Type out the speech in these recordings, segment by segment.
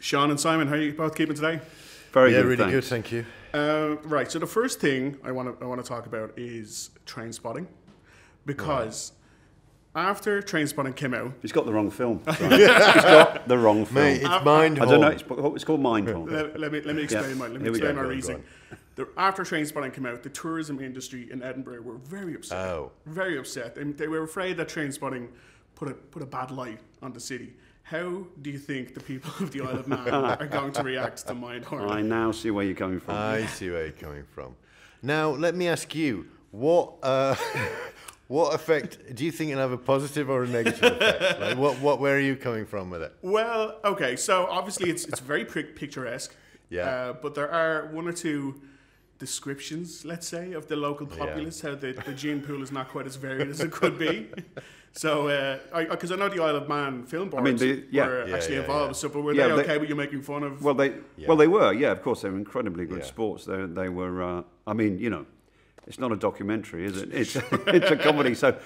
Sean and Simon, how are you both keeping today? Very good, really thanks. good, thank you. Right, so the first thing I want to talk about is Trainspotting, because after Trainspotting came out, He's got the wrong film. Right. He's got the wrong film. Mate, it's Mindhorn. I don't know. It's called Mindhorn. let me explain my reasoning. After Trainspotting came out, the tourism industry in Edinburgh were very upset. Very upset. And they were afraid that Trainspotting put a bad light on the city. How do you think the people of the Isle of Man are going to react to Mindhorn? I now see where you're coming from. I see where you're coming from. Now, let me ask you, what effect do you think it'll have, a positive or a negative effect? Like, where are you coming from with it? Well, okay, so obviously it's very picturesque. Yeah. But there are one or two descriptions, let's say, of the local populace, how the gene pool is not quite as varied as it could be. So, because I know the Isle of Man film boards were actually involved. So, but were they okay with you making fun of? Well, they were. Yeah, of course, they were incredibly good sports. They were. I mean, you know, it's not a documentary, is it? It's it's a comedy. So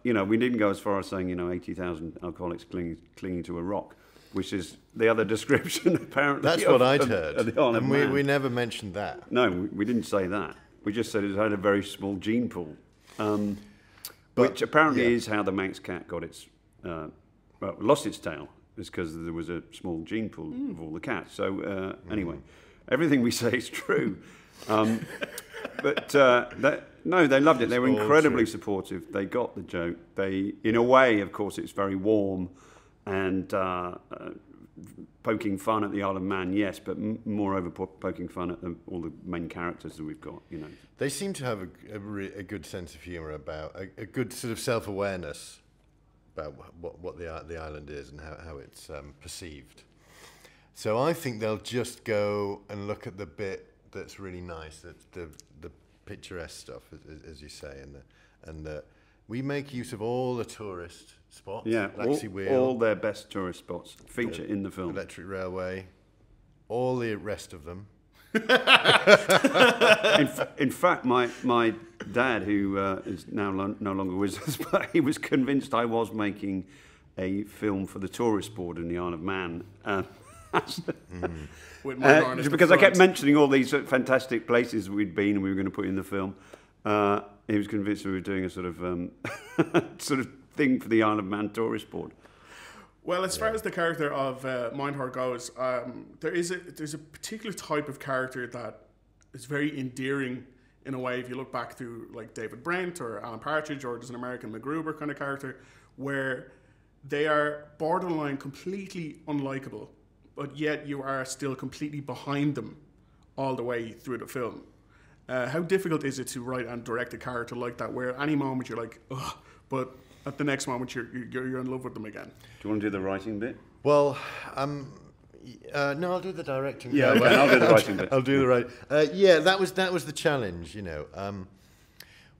you know, we didn't go as far as saying 80,000 alcoholics clinging to a rock, which is the other description apparently. That's what I'd heard. Of the Isle of Man. We never mentioned that. No, we didn't say that. We just said it had a very small gene pool. Which apparently is how the Manx cat got its lost its tail, is because there was a small gene pool of all the cats. So anyway, everything we say is true. But no, they loved it. They were incredibly supportive. They got the joke. They, in a way, of course, it's very warm and poking fun at the Isle of Man, yes, but moreover poking fun at all the main characters that we've got. They seem to have a good sense of humour about a good sort of self-awareness about what the island is and how it's perceived. So I think they'll just go and look at the bit that's really nice, the picturesque stuff, as you say, and we make use of all the tourist spots. Yeah, all their best tourist spots feature in the film. Electric railway, all the rest of them. In fact, my dad, who is now no longer with us, but he was convinced I was making a film for the tourist board in the Isle of Man. Because I kept mentioning all these fantastic places we'd been and we were going to put in the film. He was convinced we were doing a sort of thing for the Isle of Man tourist board. Well, as far as the character of Mindhorn goes, there's a particular type of character that is very endearing in a way. If you look back through like David Brent or Alan Partridge, or there's an American MacGruber kind of character, where they are borderline completely unlikable, but yet you are still completely behind them all the way through the film. How difficult is it to write and direct a character like that, where at any moment you're like, ugh, but at the next moment you're in love with them again? Do you want to do the writing bit? Well, no, I'll do the directing. Yeah, okay, I'll do the writing bit. I'll do the writing. That was the challenge.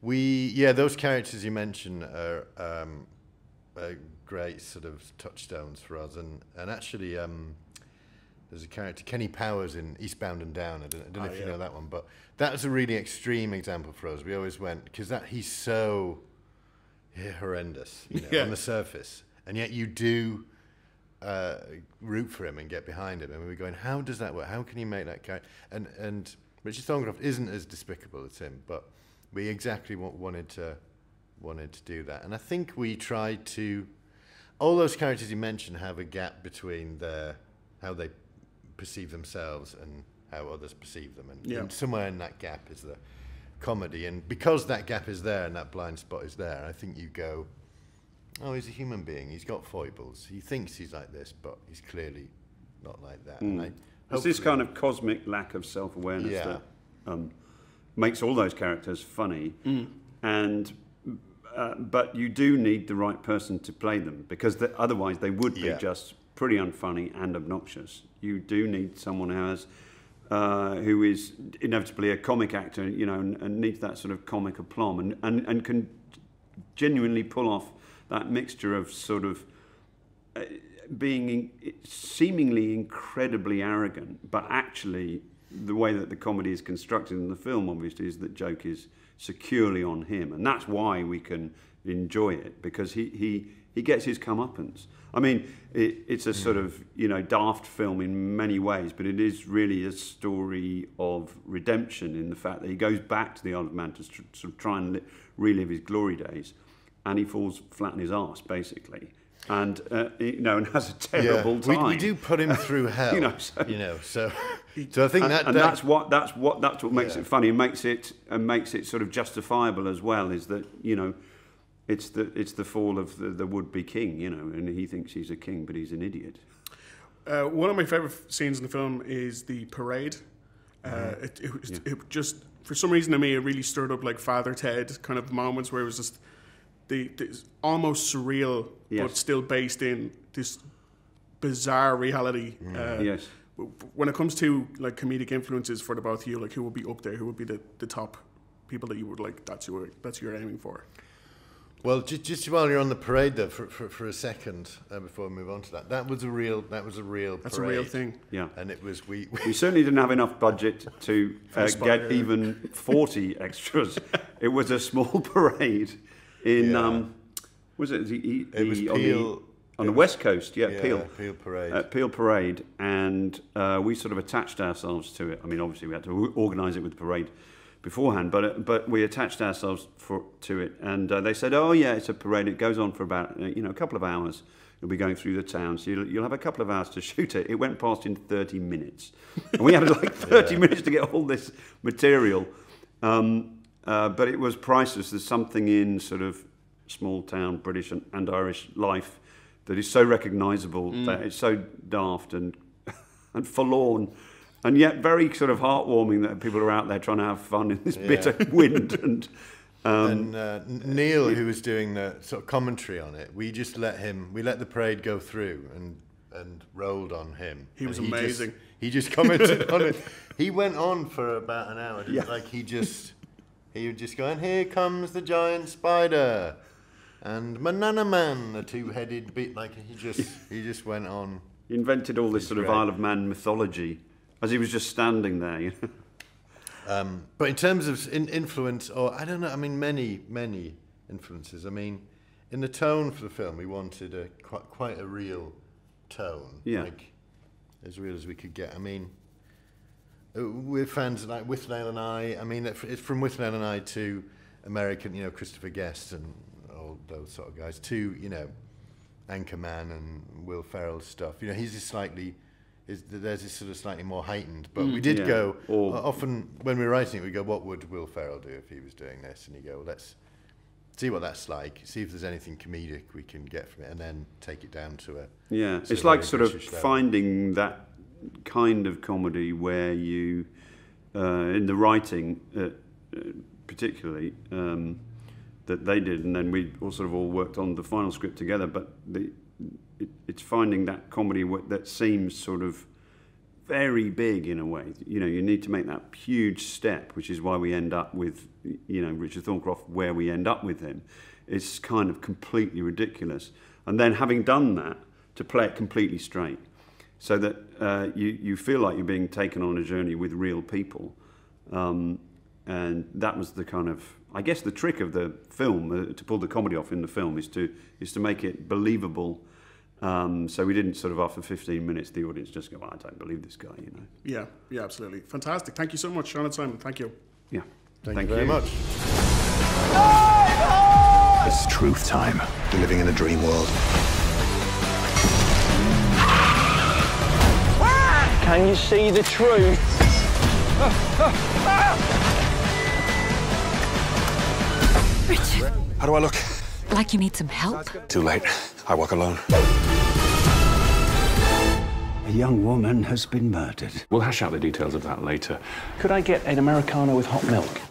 Those characters you mentioned are great sort of touchstones for us, and actually. There's a character, Kenny Powers, in Eastbound and Down. I don't know if you know that one, but that was a really extreme example for us. We always went, because he's so horrendous on the surface, and yet you do root for him and get behind him. And we were going, how does that work? How can you make that character? And Richard Thorncroft isn't as despicable as him, but we exactly wanted to do that. And I think we tried to, all those characters you mentioned have a gap between how they perceive themselves and how others perceive them, and somewhere in that gap is the comedy, and because that gap is there and that blind spot is there, I think you go, oh, he's a human being, he's got foibles, he thinks he's like this, but he's clearly not like that. It's this kind of cosmic lack of self-awareness that makes all those characters funny, and but you do need the right person to play them, because otherwise they would be just pretty unfunny and obnoxious. You do need someone who is inevitably a comic actor, and needs that sort of comic aplomb, and can genuinely pull off that mixture of sort of being seemingly incredibly arrogant, but actually the way that the comedy is constructed in the film, obviously, is that joke is securely on him, and that's why we can enjoy it, because he he gets his comeuppance. I mean, it's a sort of, daft film in many ways, but it is really a story of redemption in the fact that he goes back to the Isle of Man to sort of try and relive his glory days, and he falls flat on his arse, basically. And and has a terrible time. We do put him through hell. So I think that's what makes it funny. Makes it sort of justifiable as well. Is that it's the fall of the would-be king. And he thinks he's a king, but he's an idiot. One of my favourite scenes in the film is the parade. It just, for some reason to me, it really stirred up like Father Ted kind of moments where it was just the almost surreal, but still based in this bizarre reality. Yes. When it comes to like comedic influences for the both of you, like who would be up there? Who would be the top people that you would like? That's who you're aiming for. Well, just while you're on the parade, though, for a second before we move on to that was a real That's parade. a real thing. Yeah, and it was we certainly didn't have enough budget to get even 40 extras. It was a small parade in was it it was Peel on the West Coast? Peel Parade. Peel Parade, and we sort of attached ourselves to it. I mean, obviously we had to organise it with the parade beforehand, but we attached ourselves to it, and they said, "Oh yeah, it's a parade. It goes on for about a couple of hours. You'll be going through the town, so you'll have a couple of hours to shoot it." It went past in 30 minutes, and we had like 30 minutes to get all this material. But it was priceless. There's something in sort of small town British and Irish life that is so recognisable, that it's so daft and forlorn. And yet very sort of heartwarming that people are out there trying to have fun in this bitter wind. And Neil, who was doing the sort of commentary on it, we let the parade go through and rolled on him. He was amazing. He just commented on it. He went on for about an hour. Like he would just go, and here comes the giant spider, and Manana Man, the two-headed bit. Like he just went on. He invented all this sort of Isle of Man mythology as he was just standing there. But in terms of influence, or I don't know, I mean, many influences. I mean, in the tone for the film, we wanted quite a real tone, like as real as we could get. I mean, we're fans like Withnail and I. I mean, it's from Withnail and I to American, Christopher Guest and all those sort of guys, to Anchorman and Will Ferrell stuff. He's just slightly. There's this sort of slightly more heightened, but we did go often when we were writing it. We go, what would Will Ferrell do if he was doing this? And you go, well, let's see what that's like. See if there's anything comedic we can get from it, and then take it down to a It's like sort of finding that kind of comedy where you, in the writing, particularly that they did, and then we all worked on the final script together. But it's finding that comedy that seems sort of very big in a way. You need to make that huge step, which is why we end up with, Richard Thorncroft, where we end up with him. It's kind of completely ridiculous. And then having done that, to play it completely straight, so that you feel like you're being taken on a journey with real people. And that was the kind of, I guess, the trick of the film, to pull the comedy off in the film, is to make it believable. So we didn't sort of, after 15 minutes, the audience just go, I don't believe this guy, Yeah, absolutely. Fantastic. Thank you so much, Sean and Simon. Thank you. Yeah. Thank you very much. It's truth time. We're living in a dream world. Can you see the truth? Richard. How do I look? Like you need some help? Too late. I walk alone. A young woman has been murdered. We'll hash out the details of that later. Could I get an Americano with hot milk?